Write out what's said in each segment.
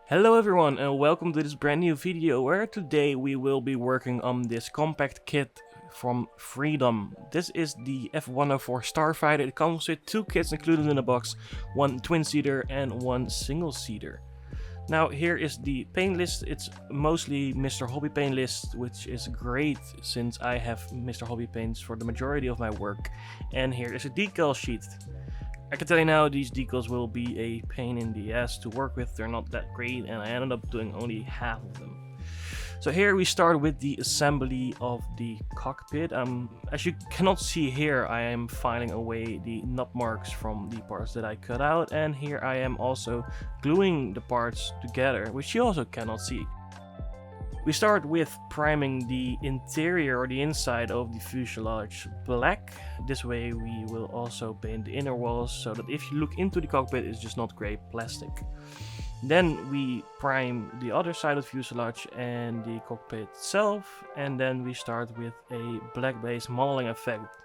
Hello everyone and welcome to this brand new video where today we will be working on this compact kit from Freedom. This is the F104 Starfighter. It comes with two kits included in the box, one twin-seater and one single-seater. Now here is the paint list. It's mostly Mr.hobby paint list, which is great since I have Mr.hobby paints for the majority of my work. And here is a decal sheet. I can tell you now, these decals will be a pain in the ass to work with. They're not that great and I ended up doing only half of them. So here we start with the assembly of the cockpit. As you cannot see here, I am filing away the nut marks from the parts that I cut out, and here I am also gluing the parts together, which you also cannot see. We start with priming the interior or the inside of the fuselage black. This way we will also paint the inner walls so that if you look into the cockpit it's just not grey plastic. Then we prime the other side of the fuselage and the cockpit itself, and then we start with a black base modeling effect.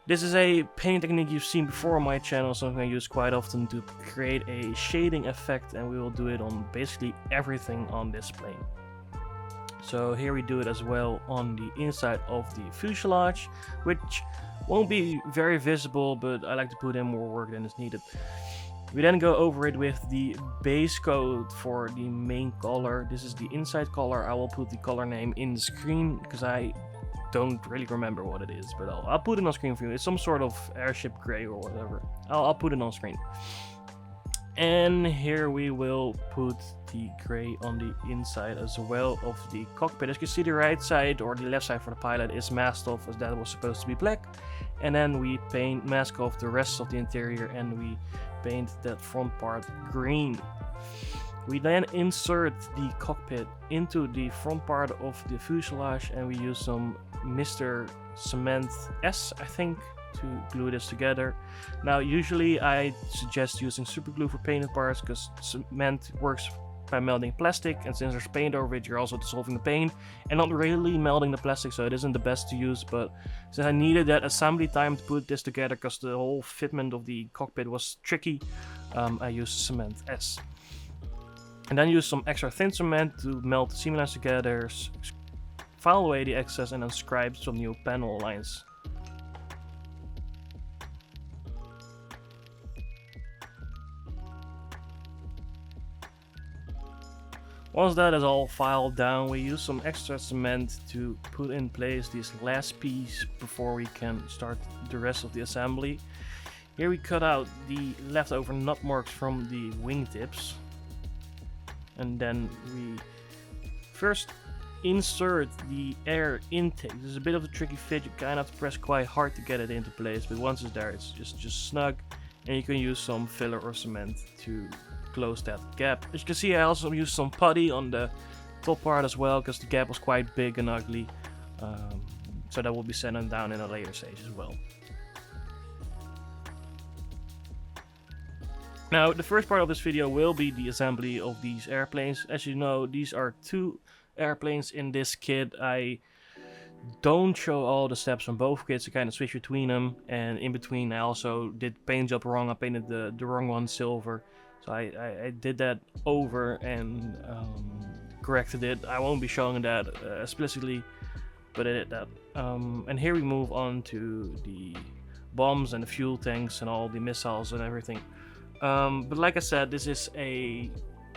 This is a painting technique you've seen before on my channel, something I use quite often to create a shading effect, and we will do it on basically everything on this plane. So here we do it as well on the inside of the fuselage, which won't be very visible, but I like to put in more work than is needed. We then go over it with the base coat for the main color. This is the inside color. I will put the color name in the screen because I don't really remember what it is, but I'll put it on screen for you. It's some sort of airship gray or whatever. I'll put it on screen. And here we will put the gray on the inside as well of the cockpit. As you can see, the right side or the left side for the pilot is masked off, as that was supposed to be black. And then we mask off the rest of the interior and we paint that front part green. We then insert the cockpit into the front part of the fuselage and we use some Mr. Cement S, I think, to glue this together. Now usually I suggest using super glue for painted parts because cement works by melting plastic, and since there's paint over it you're also dissolving the paint and not really melting the plastic, so it isn't the best to use. But since I needed that assembly time to put this together because the whole fitment of the cockpit was tricky, I used Cement S. And then use some extra thin cement to melt the seam lines together, file away the excess and then scribe some new panel lines. Once that is all filed down, we use some extra cement to put in place this last piece before we can start the rest of the assembly. Here we cut out the leftover nut marks from the wingtips. And then we first insert the air intake. This is a bit of a tricky fit, you kind of have to press quite hard to get it into place, but once it's there it's just snug, and you can use some filler or cement to close that gap. As you can see, I also used some putty on the top part as well because the gap was quite big and ugly, so that will be sanded down in a later stage as well. Now the first part of this video will be the assembly of these airplanes. As you know, these are two airplanes in this kit. I don't show all the steps on both kits, I kind of switch between them, and in between I also did paint job wrong. I painted the wrong one silver. So I did that over and corrected it. I won't be showing that explicitly, but I did that. And here we move on to the bombs and the fuel tanks and all the missiles and everything. But like I said, this is a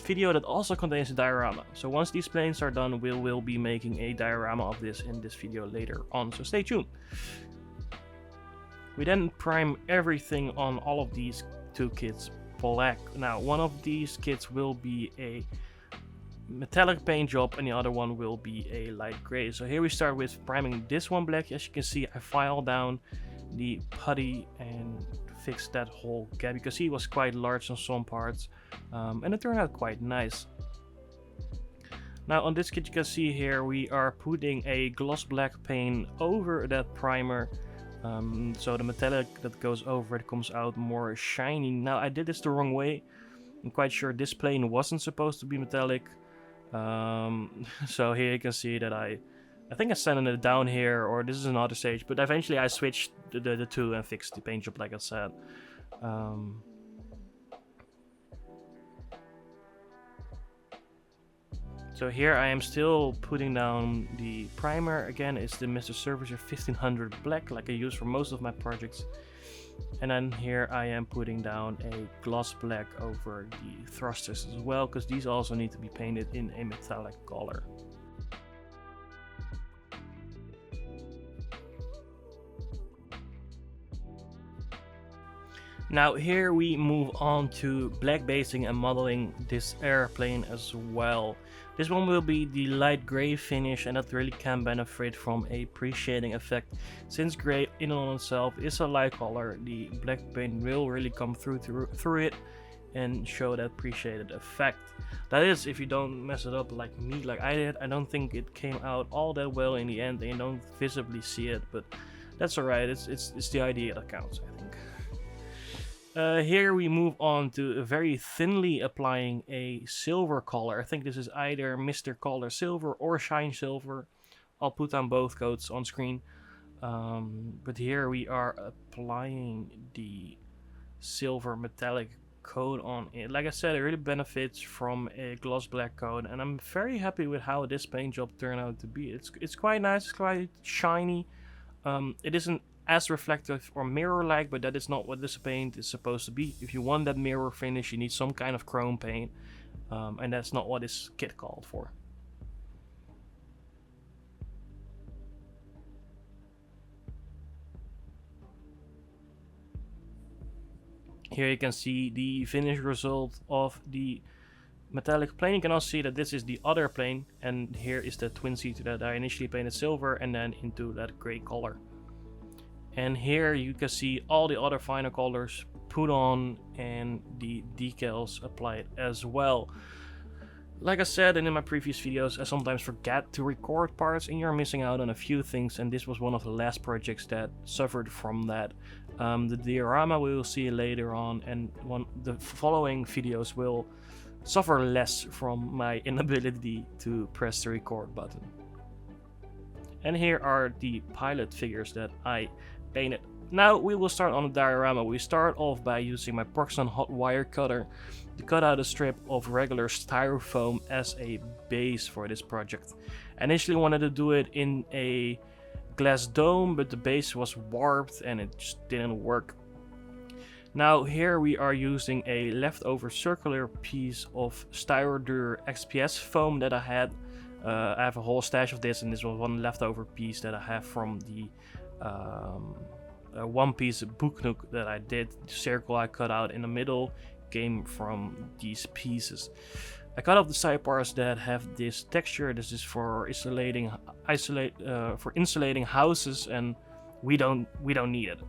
video that also contains a diorama. So once these planes are done, we will be making a diorama of this in this video later on, so stay tuned. We then prime everything on all of these two kits black. Now one of these kits will be a metallic paint job and the other one will be a light gray. So here we start with priming this one black. As you can see, I filed down the putty and fixed that whole gap. You can see it was quite large on some parts, and it turned out quite nice. Now on this kit you can see here we are putting a gloss black paint over that primer. So the metallic that goes over it comes out more shiny. Now I did this the wrong way. I'm quite sure this plane wasn't supposed to be metallic. So here you can see that I think I sanded it down here, or this is another stage, but eventually I switched the two and fixed the paint job like I said. So here I am still putting down the primer. Again, it's the Mr. Servicer 1500 black, like I use for most of my projects. And then here I am putting down a gloss black over the thrusters as well, because these also need to be painted in a metallic color. Now here we move on to black basing and modeling this airplane as well. This one will be the light gray finish, and that really can benefit from a pre-shading effect. Since gray in and on itself is a light color, the black paint will really come through it and show that pre-shaded effect. That is, if you don't mess it up like me, like I did. I don't think it came out all that well in the end, and you don't visibly see it, but that's alright. It's the idea that counts, I think. Here we move on to very thinly applying a silver color. I think this is either Mr.color silver or shine silver. I'll put on both coats on screen. But here we are applying the silver metallic coat on it. Like I said, it really benefits from a gloss black coat, and I'm very happy with how this paint job turned out to be. It's quite nice, it's quite shiny. It isn't as reflective or mirror-like, but that is not what this paint is supposed to be. If you want that mirror finish, you need some kind of chrome paint, and that's not what this kit called for. Here you can see the finished result of the metallic plane. You can also see that this is the other plane, and here is the twin seat that I initially painted silver and then into that gray color. And here you can see all the other final colors put on and the decals applied as well. Like I said in my previous videos, I sometimes forget to record parts and you're missing out on a few things, and this was one of the last projects that suffered from that. The diorama we will see later on, and the following videos will suffer less from my inability to press the record button. And here are the pilot figures that I painted. Now we will start on the diorama. We start off by using my Procon hot wire cutter to cut out a strip of regular styrofoam as a base for this project. I initially wanted to do it in a glass dome, but the base was warped and it just didn't work. Now here we are using a leftover circular piece of Styrodur XPS foam that I had. I have a whole stash of this, and this was one leftover piece that I have from the one piece book nook that I did. The circle I cut out in the middle came from these pieces. I cut off the side parts that have this texture. This is for insulating houses, and we don't need it.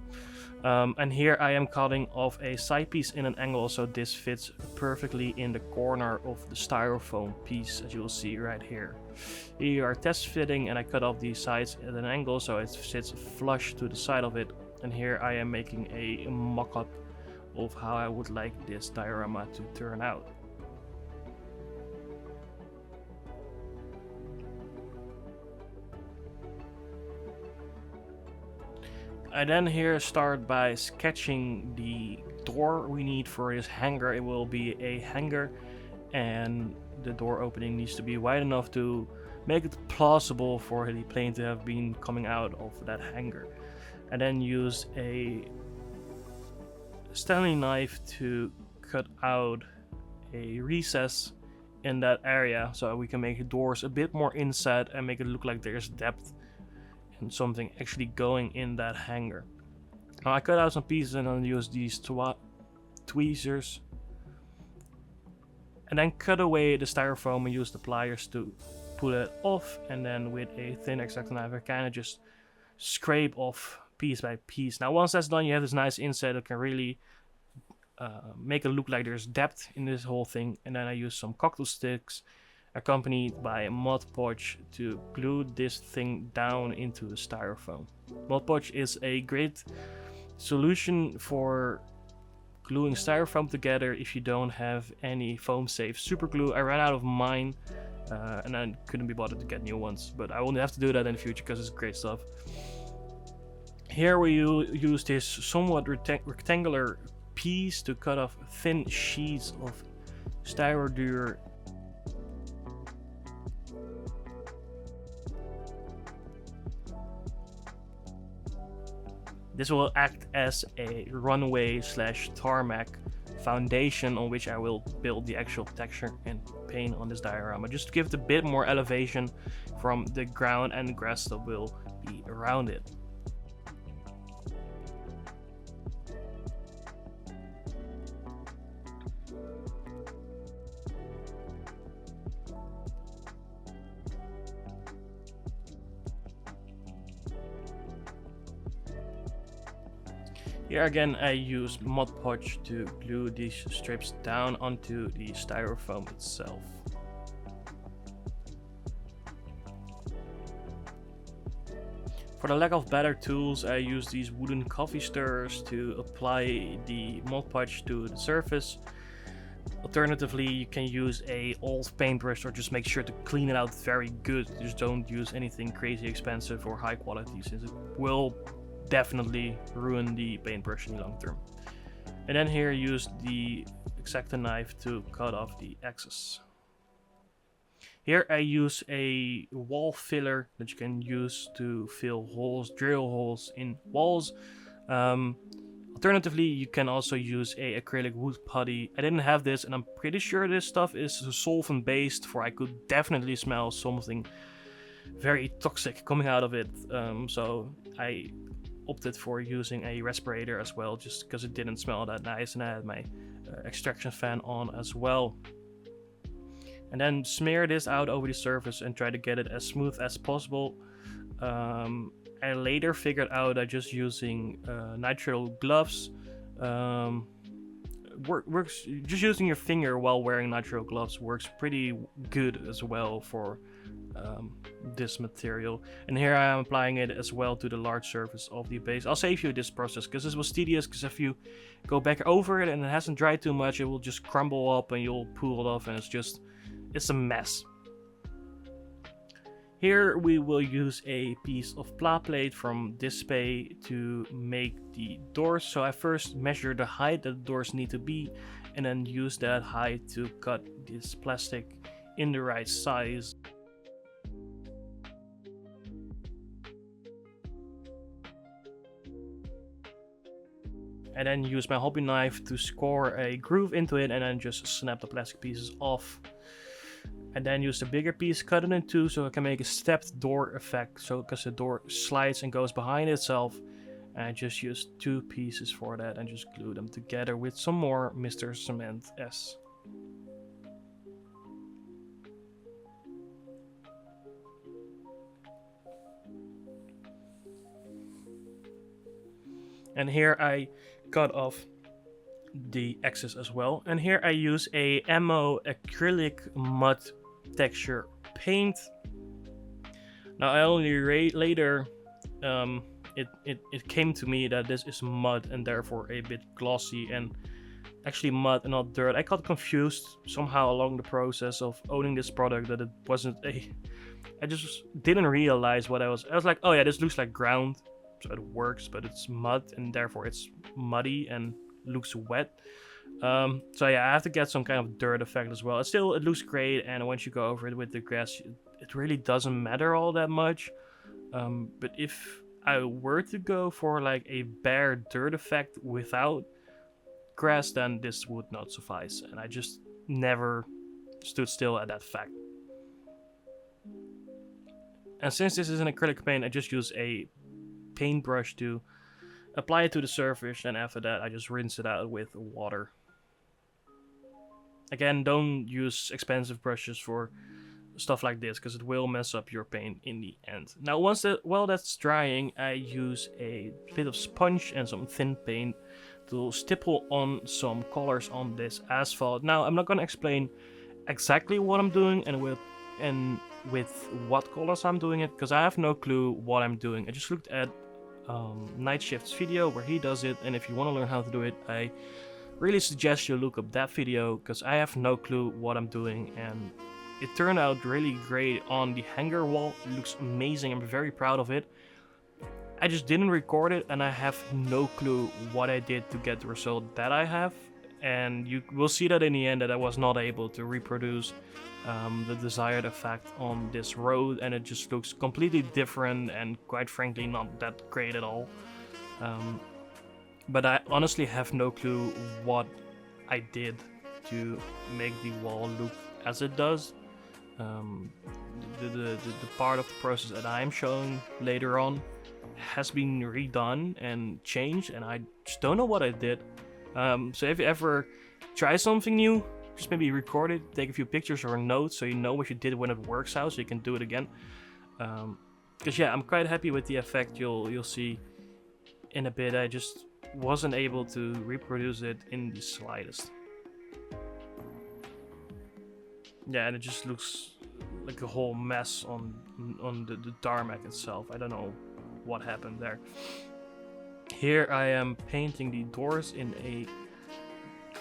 And here I am cutting off a side piece in an angle, so this fits perfectly in the corner of the styrofoam piece, as you will see right here. Here you are test fitting, and I cut off these sides at an angle so it sits flush to the side of it. And here I am making a mock-up of how I would like this diorama to turn out. I then here start by sketching the door we need for this hangar. It will be a hangar, and the door opening needs to be wide enough to make it plausible for the plane to have been coming out of that hangar. I then use a Stanley knife to cut out a recess in that area so we can make the doors a bit more inside and make it look like there's depth and something actually going in that hangar. Now I cut out some pieces and then use these tweezers and then cut away the styrofoam and use the pliers to pull it off, and then with a thin X-Acto knife I kind of just scrape off piece by piece. Now once that's done, you have this nice inside that can really make it look like there's depth in this whole thing. And then I use some cocktail sticks accompanied by a Mod Podge to glue this thing down into the styrofoam. Mod Podge is a great solution for gluing styrofoam together if you don't have any foam safe super glue. I ran out of mine and I couldn't be bothered to get new ones, but I won't have to do that in the future because it's great stuff. Here we use this somewhat rectangular piece to cut off thin sheets of Styrodur This will act as a runway / tarmac foundation on which I will build the actual texture and paint on this diorama, just to give it a bit more elevation from the ground and the grass that will be around it. Here again I use Mod Podge to glue these strips down onto the styrofoam itself. For the lack of better tools, I use these wooden coffee stirrers to apply the Mod Podge to the surface. Alternatively, you can use a old paintbrush, or just make sure to clean it out very good. Just don't use anything crazy expensive or high quality, since it will definitely ruin the paintbrush in the long term. And then here use the X-Acto knife to cut off the excess. Here I use a wall filler that you can use to fill holes, drill holes in walls. Alternatively, you can also use a acrylic wood putty. I didn't have this, and I'm pretty sure this stuff is solvent based, for I could definitely smell something very toxic coming out of it. So I opted for using a respirator as well, just because it didn't smell that nice, and I had my extraction fan on as well. And then smear this out over the surface and try to get it as smooth as possible. I later figured out that just using nitrile gloves works. Just using your finger while wearing nitrile gloves works pretty good as well for this material. And here I am applying it as well to the large surface of the base. I'll save you this process because this was tedious, because if you go back over it and it hasn't dried too much, it will just crumble up and you'll pull it off, and it's a mess. Here we will use a piece of pla plate from DSPIA to make the doors. So I first measure the height that the doors need to be, and then use that height to cut this plastic in the right size. And then use my hobby knife to score a groove into it, and then just snap the plastic pieces off. And then use the bigger piece, cut it in two, so I can make a stepped door effect. So because the door slides and goes behind itself. And I just use two pieces for that and just glue them together with some more Mr. Cement S. And here I cut off the excess as well. And here I use a ammo acrylic mud texture paint. Now I only later it came to me that this is mud and therefore a bit glossy, and actually mud and not dirt. I got confused somehow along the process of owning this product that it wasn't a... I just didn't realize what I was like, oh yeah, this looks like ground, so it works, but it's mud and therefore it's muddy and looks wet. So yeah, I have to get some kind of dirt effect as well. It looks great, and once you go over it with the grass, it really doesn't matter all that much. But if I were to go for like a bare dirt effect without grass, then this would not suffice, and I just never stood still at that fact. And since this is an acrylic paint, I just use a paintbrush to apply it to the surface, and after that I just rinse it out with water. Again, don't use expensive brushes for stuff like this, because it will mess up your paint in the end. Now while that's drying, I use a bit of sponge and some thin paint to stipple on some colors on this asphalt. Now I'm not going to explain exactly what I'm doing and with what colors I'm doing it, because I have no clue what I'm doing. I just looked at Night Shift's video where he does it, and if you want to learn how to do it, I really suggest you look up that video, because I have no clue what I'm doing, and it turned out really great on the hangar wall. It looks amazing. I'm very proud of it. I just didn't record it, and I have no clue what I did to get the result that I have, and you will see that in the end that I was not able to reproduce the desired effect on this road, and it just looks completely different and quite frankly not that great at all. But I honestly have no clue what I did to make the wall look as it does. The part of the process that I'm showing later on has been redone and changed, and I just don't know what I did. So if you ever try something new, just maybe record it, take a few pictures or notes so you know what you did when it works out, so you can do it again. Because yeah, I'm quite happy with the effect you'll see in a bit. I just wasn't able to reproduce it in the slightest. Yeah, and it just looks like a whole mess on the tarmac itself. I don't know what happened there. Here I am painting the doors in a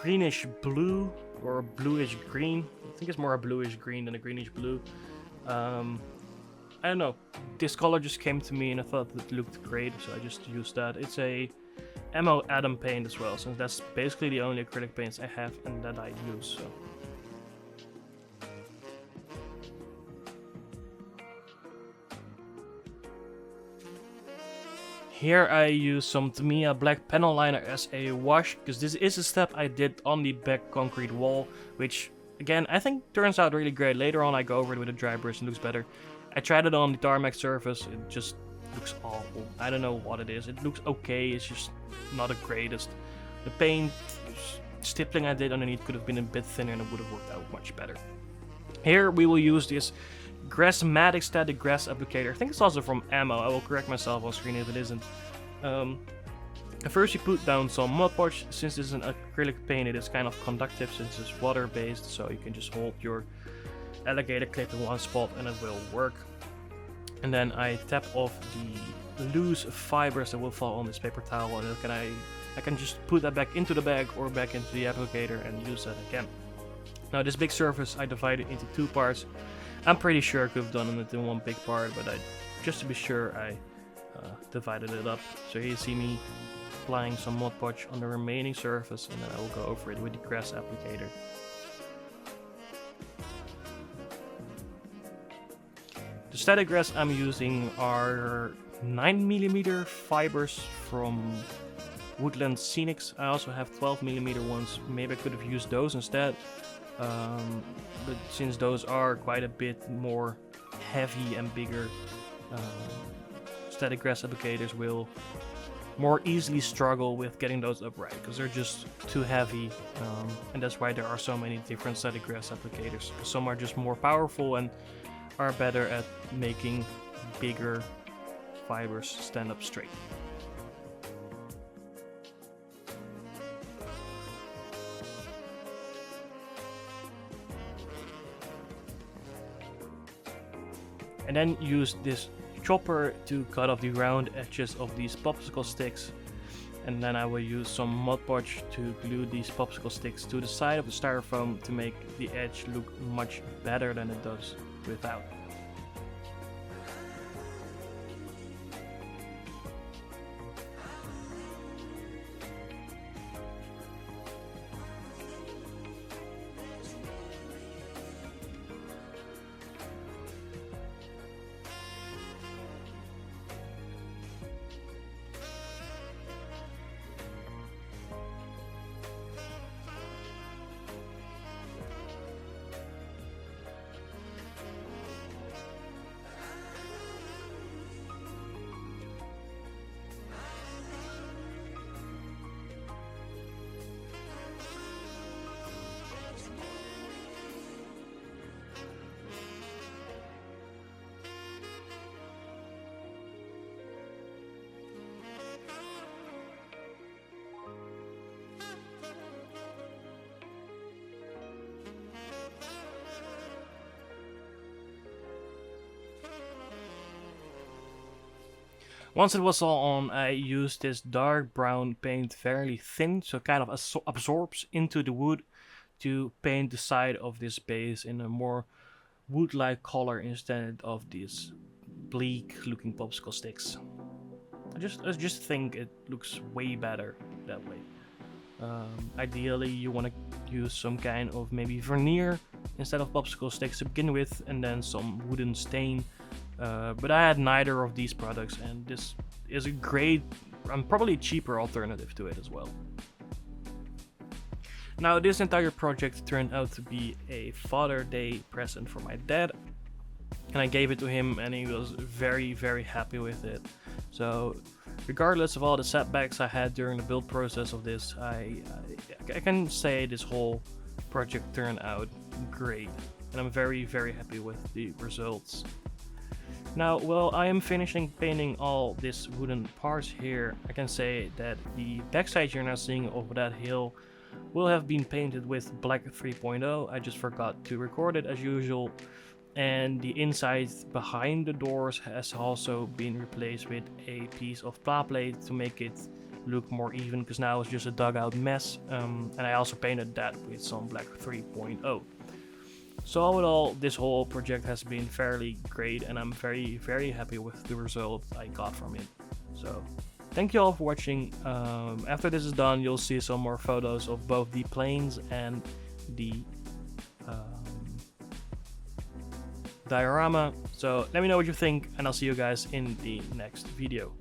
greenish blue or a bluish green. I think it's more a bluish green than a greenish blue. I don't know, this color just came to me and I thought it looked great, so I just used that. It's a Ammo Atom paint as well, since that's basically the only acrylic paints I have and that I use. So. Here I use some Tamiya black panel liner as a wash, because this is a step I did on the back concrete wall, which again I think turns out really great. Later on I go over it with a dry brush and it looks better. I tried it on the tarmac surface, it just looks awful. I don't know what it is. It looks okay, it's just not the greatest. The paint stippling I did underneath could have been a bit thinner and it would have worked out much better. Here we will use this Grassmatic static grass applicator. I think it's also from Ammo. I will correct myself on screen if it isn't. First you put down some Mod Podge. Since this is an acrylic paint, it is kind of conductive since it's water based, so you can just hold your alligator clip in one spot and it will work. And then I tap off the loose fibers that will fall on this paper towel, and then I can just put that back into the bag or back into the applicator and use that again. Now this big surface I divided into two parts. I'm pretty sure I could have done it in one big part, but just to be sure I divided it up. So here you see me applying some Mod Podge on the remaining surface, and then I will go over it with the grass applicator. The static grass I'm using are 9mm fibers from Woodland Scenics. I also have 12mm ones. Maybe I could have used those instead. But since those are quite a bit more heavy and bigger, static grass applicators will more easily struggle with getting those upright because they're just too heavy, and that's why there are so many different static grass applicators. Some are just more powerful and are better at making bigger fibers stand up straight. And then use this chopper to cut off the round edges of these popsicle sticks. And then I will use some Mod Podge to glue these popsicle sticks to the side of the styrofoam to make the edge look much better than it does without. Once it was all on, I used this dark brown paint fairly thin, so it kind of absorbs into the wood, to paint the side of this base in a more wood-like color instead of these bleak looking popsicle sticks. I just think it looks way better that way. Ideally you want to use some kind of maybe veneer instead of popsicle sticks to begin with, and then some wooden stain. But I had neither of these products, and this is a great and probably cheaper alternative to it as well. Now, this entire project turned out to be a Father's Day present for my dad, and I gave it to him and he was very, very happy with it. So regardless of all the setbacks I had during the build process of this, I can say this whole project turned out great, and I'm very, very happy with the results. Now, while I am finishing painting all these wooden parts here, I can say that the backside you're now seeing over that hill will have been painted with black 3.0. I just forgot to record it as usual. And the inside behind the doors has also been replaced with a piece of pla plate to make it look more even, because now it's just a dugout mess. And I also painted that with some black 3.0. So all in all, this whole project has been fairly great, and I'm very, very happy with the result I got from it. So thank you all for watching. After this is done, you'll see some more photos of both the planes and the diorama. So let me know what you think, and I'll see you guys in the next video.